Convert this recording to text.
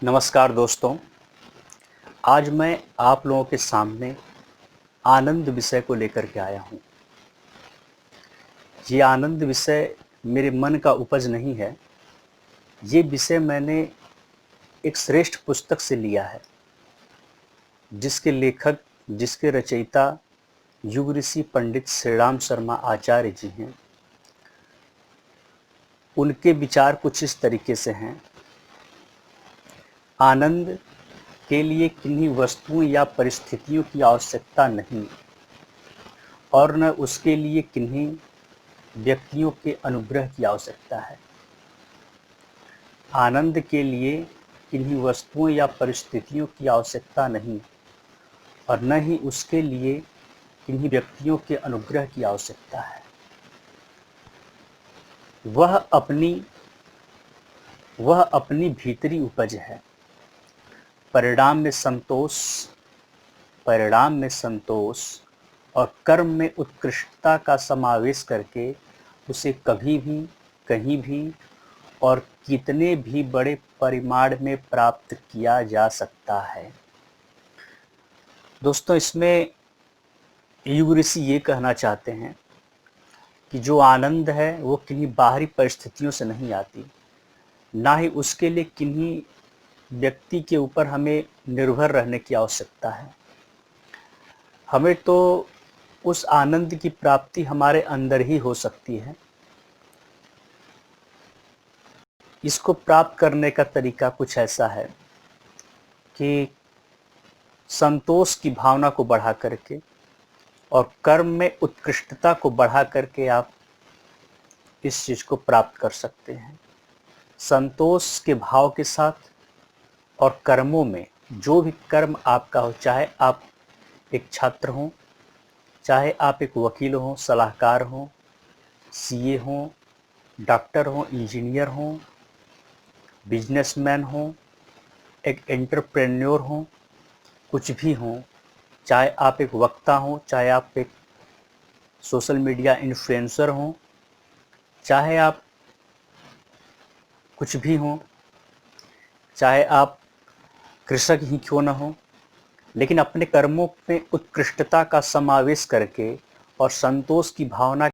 नमस्कार दोस्तों। आज मैं आप लोगों के सामने आनंद विषय को लेकर के आया हूँ। ये आनंद विषय मेरे मन का उपज नहीं है। ये विषय मैंने एक श्रेष्ठ पुस्तक से लिया है, जिसके लेखक, जिसके रचयिता युग ऋषि पंडित श्री राम शर्मा आचार्य जी हैं। उनके विचार कुछ इस तरीके से हैं। आनंद के लिए किन्हीं वस्तुओं या परिस्थितियों की आवश्यकता नहीं और न उसके लिए किन्हीं व्यक्तियों के अनुग्रह की आवश्यकता है। आनंद के लिए किन्हीं वस्तुओं या परिस्थितियों की आवश्यकता नहीं और न ही उसके लिए किन्हीं व्यक्तियों के अनुग्रह की आवश्यकता है। वह अपनी भीतरी उपज है। परिणाम में संतोष और कर्म में उत्कृष्टता का समावेश करके उसे कभी भी, कहीं भी और कितने भी बड़े परिमाण में प्राप्त किया जा सकता है। दोस्तों, इसमें युग ऋषि ये कहना चाहते हैं कि जो आनंद है वो किन्हीं बाहरी परिस्थितियों से नहीं आती, ना ही उसके लिए किन्हीं व्यक्ति के ऊपर हमें निर्भर रहने की आवश्यकता है। हमें तो उस आनंद की प्राप्ति हमारे अंदर ही हो सकती है। इसको प्राप्त करने का तरीका कुछ ऐसा है कि संतोष की भावना को बढ़ा करके और कर्म में उत्कृष्टता को बढ़ा करके आप इस चीज़ को प्राप्त कर सकते हैं। संतोष के भाव के साथ और कर्मों में, जो भी कर्म आपका हो, चाहे आप एक छात्र हों, चाहे आप एक वकील हों, सलाहकार हों, सीए हों, डॉक्टर हों, इंजीनियर हों, बिजनेसमैन हों, एक एंटरप्रेन्योर हों, कुछ भी हों, चाहे आप एक वक्ता हों, चाहे आप एक सोशल मीडिया इन्फ्लुएंसर हों, चाहे आप कुछ भी हों, चाहे आप कृषक ही क्यों न हो, लेकिन अपने कर्मों में उत्कृष्टता का समावेश करके और संतोष की भावना